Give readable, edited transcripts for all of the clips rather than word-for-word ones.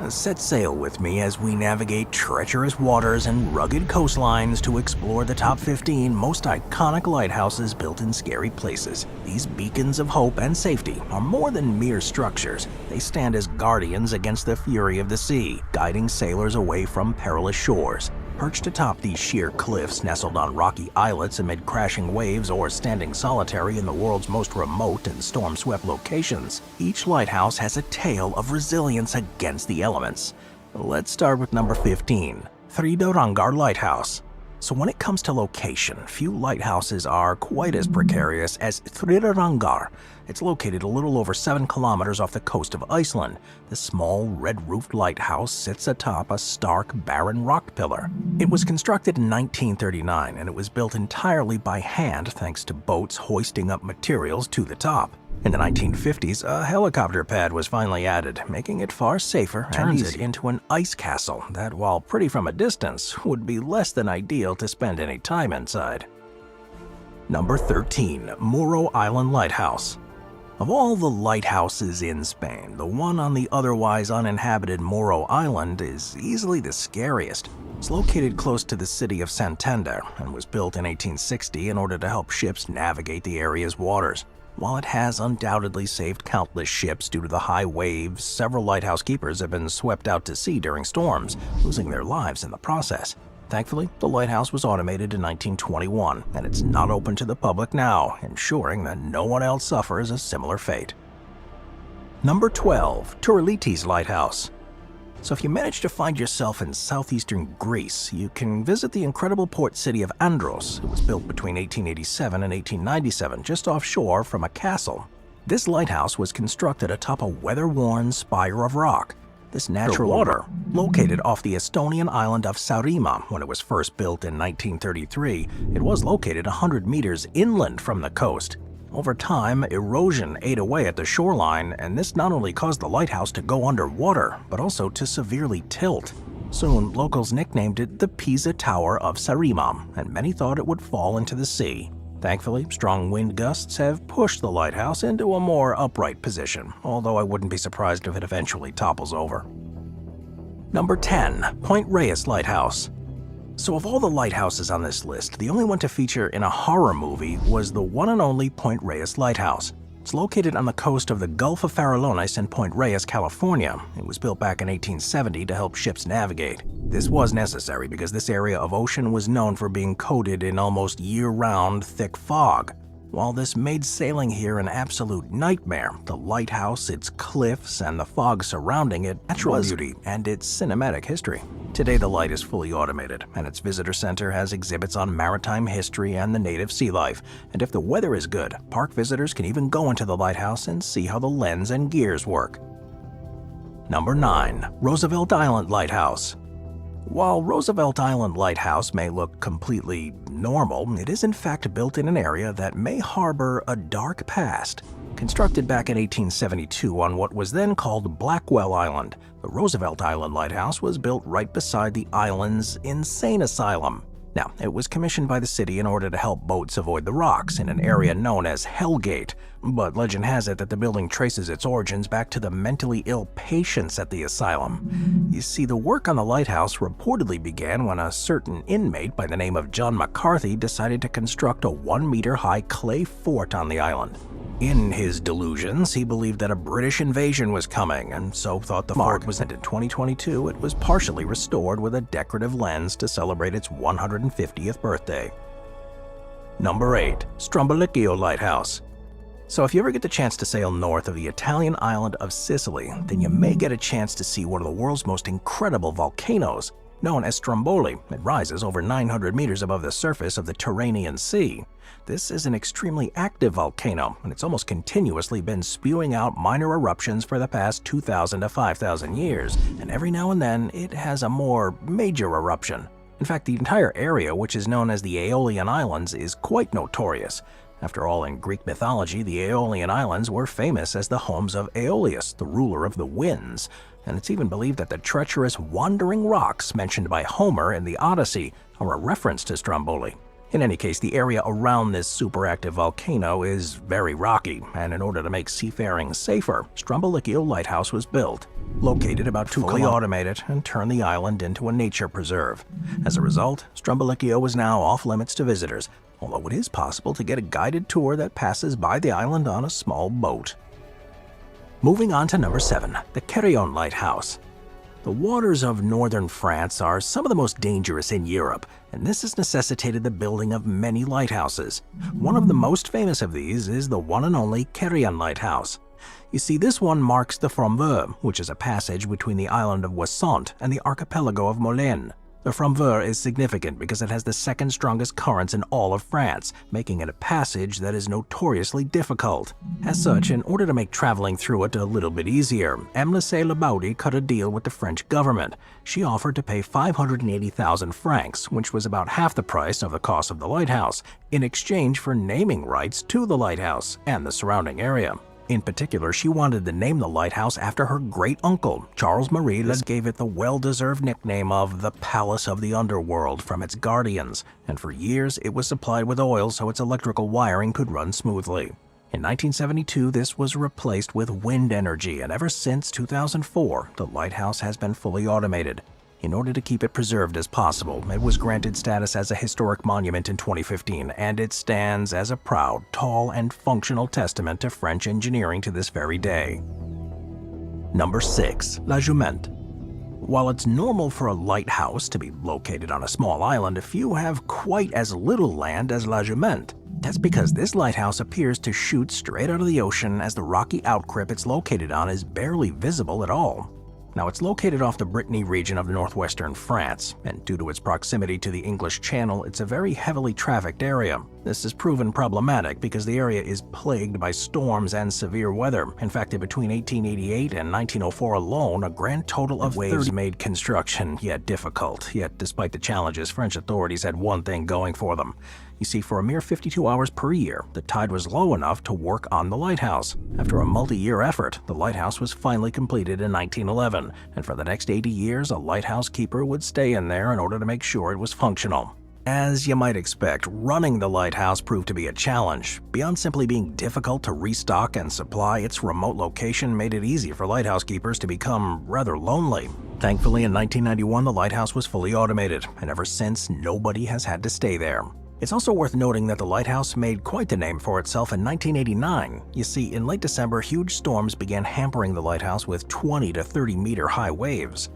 Set sail with me as we navigate treacherous waters and rugged coastlines to explore the top 15 most iconic lighthouses built in scary places. These beacons of hope and safety are more than mere structures. They stand as guardians against the fury of the sea, guiding sailors away from perilous shores. Perched atop these sheer cliffs, nestled on rocky islets amid crashing waves, or standing solitary in the world's most remote and storm-swept locations, each lighthouse has a tale of resilience against the elements. Let's start with number 15, Tridorangar Lighthouse. So when it comes to location, few lighthouses are quite as precarious as Tridorangar. It's located a little over 7 kilometers off the coast of Iceland. This small, red-roofed lighthouse sits atop a stark, barren rock pillar. It was constructed in 1939, and it was built entirely by hand thanks to boats hoisting up materials to the top. In the 1950s, a helicopter pad was finally added, making it far safer and turns it into an ice castle that, while pretty from a distance, would be less than ideal to spend any time inside. Number 13, Morro Island Lighthouse. Of all the lighthouses in Spain, the one on the otherwise uninhabited Morro Island is easily the scariest. It's located close to the city of Santander and was built in 1860 in order to help ships navigate the area's waters. While it has undoubtedly saved countless ships due to the high waves, several lighthouse keepers have been swept out to sea during storms, losing their lives in the process. Thankfully, the lighthouse was automated in 1921, and it's not open to the public now, ensuring that no one else suffers a similar fate. Number 12, Perilous Lighthouse. So if you manage to find yourself in southeastern Greece, you can visit the incredible port city of Andros. It was built between 1887 and 1897, just offshore from a castle. This lighthouse was constructed atop a weather-worn spire of rock. This natural water, located off the Estonian island of Saaremaa when it was first built in 1933, it was located 100 meters inland from the coast. Over time, erosion ate away at the shoreline, and this not only caused the lighthouse to go underwater, but also to severely tilt. Soon, locals nicknamed it the Pisa Tower of Saaremaa, and many thought it would fall into the sea. Thankfully, strong wind gusts have pushed the lighthouse into a more upright position, although I wouldn't be surprised if it eventually topples over. Number 10, Point Reyes Lighthouse. So of all the lighthouses on this list, the only one to feature in a horror movie was the one and only Point Reyes Lighthouse. It's located on the coast of the Gulf of Farallones in Point Reyes, California. It was built back in 1870 to help ships navigate. This was necessary because this area of ocean was known for being coated in almost year-round thick fog. While this made sailing here an absolute nightmare, the lighthouse, its cliffs, and the fog surrounding it, natural beauty, and its cinematic history. Today the light is fully automated, and its visitor center has exhibits on maritime history and the native sea life. And if the weather is good, park visitors can even go into the lighthouse and see how the lens and gears work. Number 9, Roosevelt Island Lighthouse. While Roosevelt Island Lighthouse may look completely normal, it is in fact built in an area that may harbor a dark past. Constructed back in 1872 on what was then called Blackwell Island, the Roosevelt Island Lighthouse was built right beside the island's insane asylum. Now, it was commissioned by the city in order to help boats avoid the rocks in an area known as Hellgate, but legend has it that the building traces its origins back to the mentally ill patients at the asylum. You see, the work on the lighthouse reportedly began when a certain inmate by the name of John McCarthy decided to construct a 1-meter-high clay fort on the island. In his delusions, he believed that a British invasion was coming, and so thought the fort was. And in 2022, it was partially restored with a decorative lens to celebrate its 150th birthday. Number 8, Strombolicchio Lighthouse. So if you ever get the chance to sail north of the Italian island of Sicily, then you may get a chance to see one of the world's most incredible volcanoes. Known as Stromboli, it rises over 900 meters above the surface of the Tyrrhenian Sea. This is an extremely active volcano, and it's almost continuously been spewing out minor eruptions for the past 2,000 to 5,000 years, and every now and then it has a more major eruption. In fact, the entire area, which is known as the Aeolian Islands, is quite notorious. After all, in Greek mythology, the Aeolian Islands were famous as the homes of Aeolus, the ruler of the winds, and it's even believed that the treacherous wandering rocks mentioned by Homer in the Odyssey are a reference to Stromboli. In any case, the area around this superactive volcano is very rocky, and in order to make seafaring safer, Strombolicchio Lighthouse was built. Located about 2 kilometers, automate it and turn the island into a nature preserve. As a result, Strombolicchio is now off limits to visitors, although it is possible to get a guided tour that passes by the island on a small boat. Moving on to number 7, the Carillon Lighthouse. The waters of northern France are some of the most dangerous in Europe, and this has necessitated the building of many lighthouses. One of the most famous of these is the one and only Carillon Lighthouse. You see, this one marks the Fromveur, which is a passage between the island of Ouessant and the archipelago of Molène. The Fromveur is significant because it has the second strongest currents in all of France, making it a passage that is notoriously difficult. As such, in order to make traveling through it a little bit easier, M. Lebaudy cut a deal with the French government. She offered to pay 580,000 francs, which was about half the price of the cost of the lighthouse, in exchange for naming rights to the lighthouse and the surrounding area. In particular, she wanted to name the lighthouse after her great-uncle, Charles Marie Les, gave it the well-deserved nickname of the Palace of the Underworld from its guardians, and for years it was supplied with oil so its electrical wiring could run smoothly. In 1972, this was replaced with wind energy, and ever since 2004, the lighthouse has been fully automated. In order to keep it preserved as possible, it was granted status as a historic monument in 2015, and it stands as a proud, tall, and functional testament to French engineering to this very day. Number 6. La Jument. While it's normal for a lighthouse to be located on a small island, few have quite as little land as La Jument. That's because this lighthouse appears to shoot straight out of the ocean, as the rocky outcrop it's located on is barely visible at all. Now, it's located off the Brittany region of northwestern France, and due to its proximity to the English Channel, it's a very heavily trafficked area. This has proven problematic because the area is plagued by storms and severe weather. In fact, between 1888 and 1904 alone, a grand total of waves made construction yet difficult. Yet, despite the challenges, French authorities had one thing going for them. You see, for a mere 52 hours per year, the tide was low enough to work on the lighthouse. After a multi-year effort, the lighthouse was finally completed in 1911, and for the next 80 years, a lighthouse keeper would stay in there in order to make sure it was functional. As you might expect, running the lighthouse proved to be a challenge. Beyond simply being difficult to restock and supply, its remote location made it easy for lighthouse keepers to become rather lonely. Thankfully, in 1991, the lighthouse was fully automated, and ever since, nobody has had to stay there. It's also worth noting that the lighthouse made quite the name for itself in 1989. You see, in late December, huge storms began hampering the lighthouse with 20 to 30 meter high waves.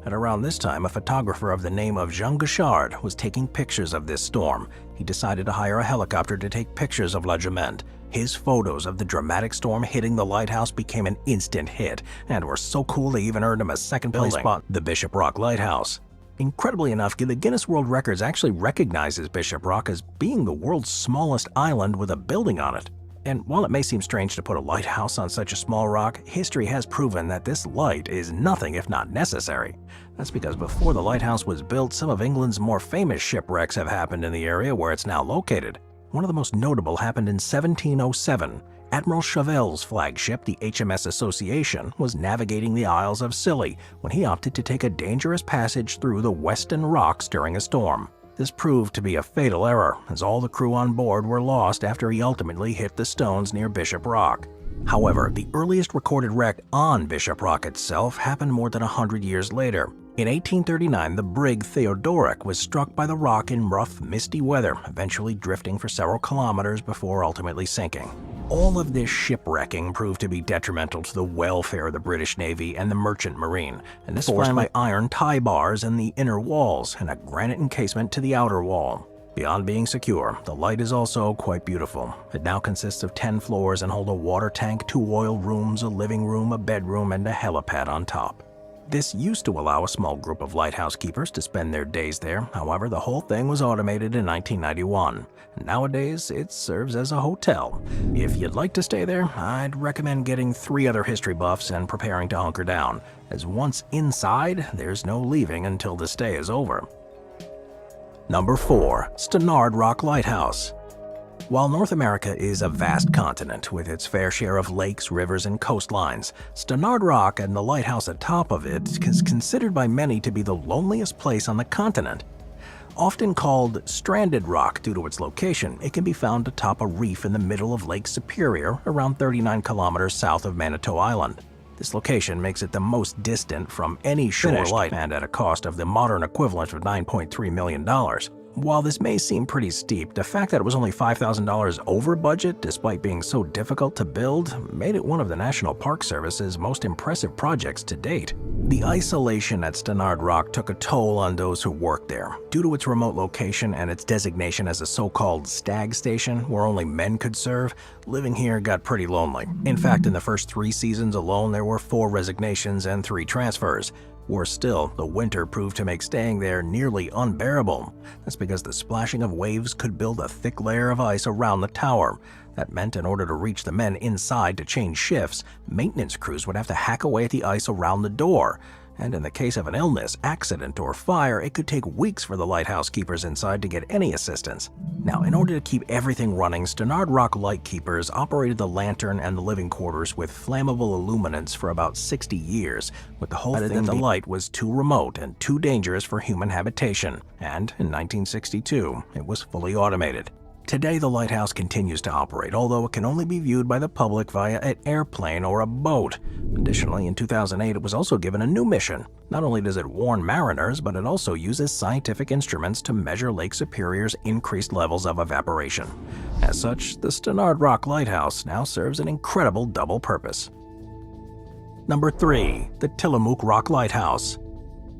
At around this time, a photographer of the name of Jean Guichard was taking pictures of this storm. He decided to hire a helicopter to take pictures of La Jument. His photos of the dramatic storm hitting the lighthouse became an instant hit, and were so cool they even earned him a second place spot, the Bishop Rock Lighthouse. Incredibly enough, the Guinness World Records actually recognizes Bishop Rock as being the world's smallest island with a building on it. And while it may seem strange to put a lighthouse on such a small rock, history has proven that this light is nothing if not necessary. That's because before the lighthouse was built, some of England's more famous shipwrecks have happened in the area where it's now located. One of the most notable happened in 1707. Admiral Chauvel's flagship, the HMS Association, was navigating the Isles of Scilly when he opted to take a dangerous passage through the Weston Rocks during a storm. This proved to be a fatal error, as all the crew on board were lost after he ultimately hit the stones near Bishop Rock. However, the earliest recorded wreck on Bishop Rock itself happened more than 100 years later. In 1839, the brig Theodoric was struck by the rock in rough, misty weather, eventually drifting for several kilometers before ultimately sinking. All of this shipwrecking proved to be detrimental to the welfare of the British Navy and the Merchant Marine, and this forced by iron tie bars in the inner walls and a granite encasement to the outer wall. Beyond being secure, the light is also quite beautiful. It now consists of 10 floors and holds a water tank, 2 oil rooms, a living room, a bedroom, and a helipad on top. This used to allow a small group of lighthouse keepers to spend their days there. However, the whole thing was automated in 1991. Nowadays, it serves as a hotel. If you'd like to stay there, I'd recommend getting 3 other history buffs and preparing to hunker down, as once inside, there's no leaving until the stay is over. Number 4. Stannard Rock Lighthouse. While North America is a vast continent with its fair share of lakes, rivers, and coastlines, Stannard Rock and the lighthouse atop of it is considered by many to be the loneliest place on the continent. Often called stranded rock due to its location, it can be found atop a reef in the middle of Lake Superior, around 39 kilometers south of Manitou Island. This location makes it the most distant from any shore light, and at a cost of the modern equivalent of $9.3 million. While this may seem pretty steep, the fact that it was only $5,000 over budget despite being so difficult to build made it one of the National Park Service's most impressive projects to date. The isolation at Stannard Rock took a toll on those who worked there. Due to its remote location and its designation as a so-called stag station where only men could serve, living here got pretty lonely. In fact, in the first 3 seasons alone, there were 4 resignations and 3 transfers. Worse still, the winter proved to make staying there nearly unbearable. That's because the splashing of waves could build a thick layer of ice around the tower. That meant in order to reach the men inside to change shifts, maintenance crews would have to hack away at the ice around the door. And in the case of an illness, accident, or fire, it could take weeks for the lighthouse keepers inside to get any assistance. Now, in order to keep everything running, Stannard Rock Lightkeepers operated the lantern and the living quarters with flammable illuminants for about 60 years, with the whole thing that the light was too remote and too dangerous for human habitation. And in 1962, it was fully automated. Today, the lighthouse continues to operate, although it can only be viewed by the public via an airplane or a boat. Additionally, in 2008, it was also given a new mission. Not only does it warn mariners, but it also uses scientific instruments to measure Lake Superior's increased levels of evaporation. As such, the Stannard Rock Lighthouse now serves an incredible double purpose. Number 3. The Tillamook Rock Lighthouse.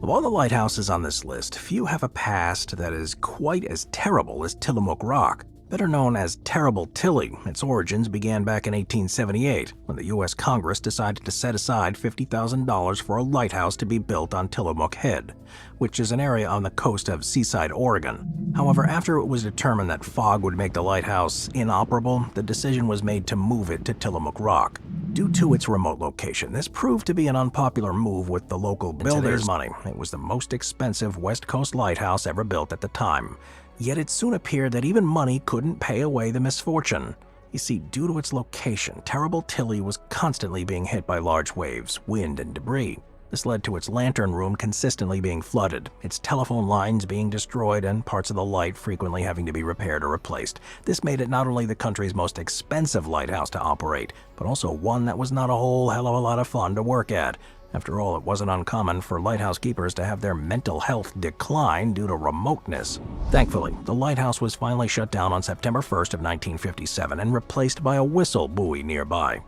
Of all the lighthouses on this list, few have a past that is quite as terrible as Tillamook Rock. Better known as Terrible Tilly, its origins began back in 1878, when the U.S. Congress decided to set aside $50,000 for a lighthouse to be built on Tillamook Head, which is an area on the coast of Seaside, Oregon. However, after it was determined that fog would make the lighthouse inoperable, the decision was made to move it to Tillamook Rock. Due to its remote location, this proved to be an unpopular move with the local builders' money. It was the most expensive West Coast lighthouse ever built at the time. Yet it soon appeared that even money couldn't pay away the misfortune. You see, due to its location, Terrible Tilly was constantly being hit by large waves, wind, and debris. This led to its lantern room consistently being flooded, its telephone lines being destroyed, and parts of the light frequently having to be repaired or replaced. This made it not only the country's most expensive lighthouse to operate, but also one that was not a whole hell of a lot of fun to work at. After all, it wasn't uncommon for lighthouse keepers to have their mental health decline due to remoteness. Thankfully, the lighthouse was finally shut down on September 1st of 1957 and replaced by a whistle buoy nearby.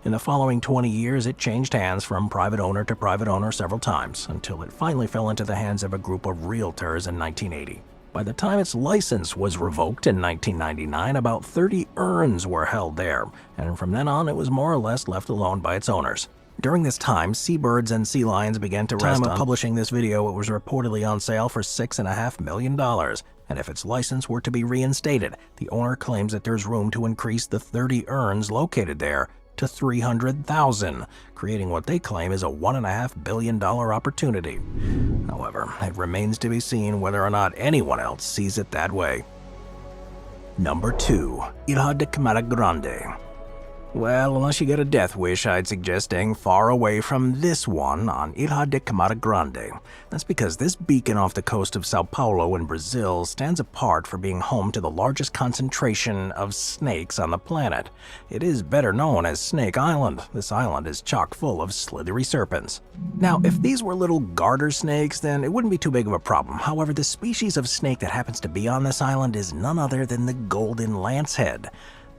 In the following 20 years, it changed hands from private owner to private owner several times, until it finally fell into the hands of a group of realtors in 1980. By the time its license was revoked in 1999, about 30 urns were held there, and from then on, it was more or less left alone by its owners. During this time, seabirds and sea lions began to rest. At the time of publishing this video, it was reportedly on sale for $6.5 million. And if its license were to be reinstated, the owner claims that there's room to increase the 30 urns located there to 300,000, creating what they claim is a $1.5 billion opportunity. However, it remains to be seen whether or not anyone else sees it that way. Number 2. Ilha de Camara Grande. Well, unless you get a death wish, I'd suggest staying far away from this one on Ilha de Camara Grande. That's because this beacon off the coast of Sao Paulo in Brazil stands apart for being home to the largest concentration of snakes on the planet. It is better known as Snake Island. This island is chock full of slithery serpents. Now, if these were little garter snakes, then it wouldn't be too big of a problem. However, the species of snake that happens to be on this island is none other than the golden lancehead.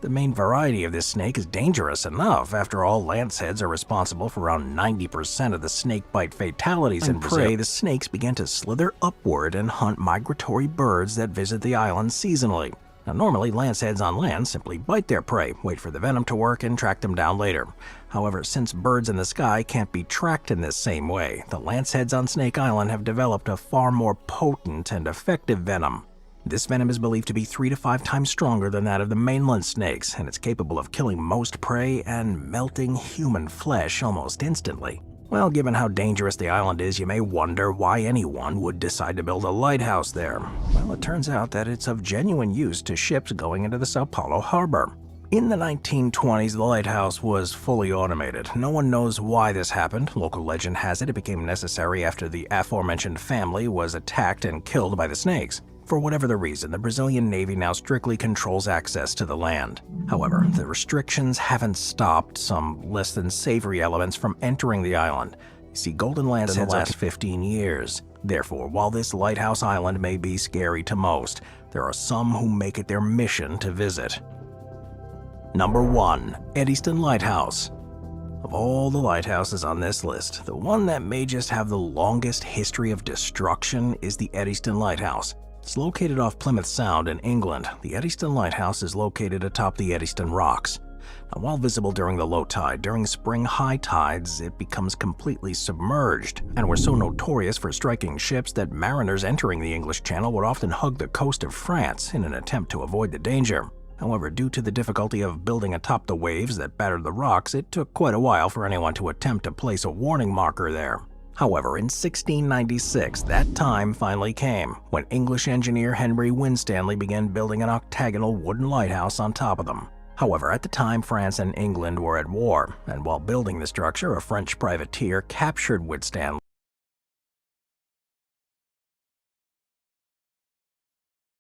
The main variety of this snake is dangerous enough. After all, lanceheads are responsible for around 90% of the snakebite fatalities in Brazil. The snakes began to slither upward and hunt migratory birds that visit the island seasonally. Now, normally, lanceheads on land simply bite their prey, wait for the venom to work, and track them down later. However, since birds in the sky can't be tracked in this same way, the lanceheads on Snake Island have developed a far more potent and effective venom. This venom is believed to be 3 to 5 times stronger than that of the mainland snakes, and it's capable of killing most prey and melting human flesh almost instantly. Well, given how dangerous the island is, you may wonder why anyone would decide to build a lighthouse there. Well, it turns out that it's of genuine use to ships going into the Sao Paulo harbor. In the 1920s, the lighthouse was fully automated. No one knows why this happened. Local legend has it became necessary after the aforementioned family was attacked and killed by the snakes. For whatever the reason, the Brazilian Navy now strictly controls access to the land. However, the restrictions haven't stopped some less than savory elements from entering the island. You see, Golden Lands in the last 15 years. Therefore, while this lighthouse island may be scary to most, there are some who make it their mission to visit. Number 1. Eddystone Lighthouse. Of all the lighthouses on this list, the one that may just have the longest history of destruction is the Eddystone Lighthouse. It's located off Plymouth Sound in England. The Eddystone Lighthouse is located atop the Eddystone Rocks. Now, while visible during the low tide, during spring high tides, it becomes completely submerged, and was so notorious for striking ships that mariners entering the English Channel would often hug the coast of France in an attempt to avoid the danger. However, due to the difficulty of building atop the waves that battered the rocks, it took quite a while for anyone to attempt to place a warning marker there. However, in 1696, that time finally came, when English engineer Henry Winstanley began building an octagonal wooden lighthouse on top of them. However, at the time, France and England were at war, and while building the structure, a French privateer captured Winstanley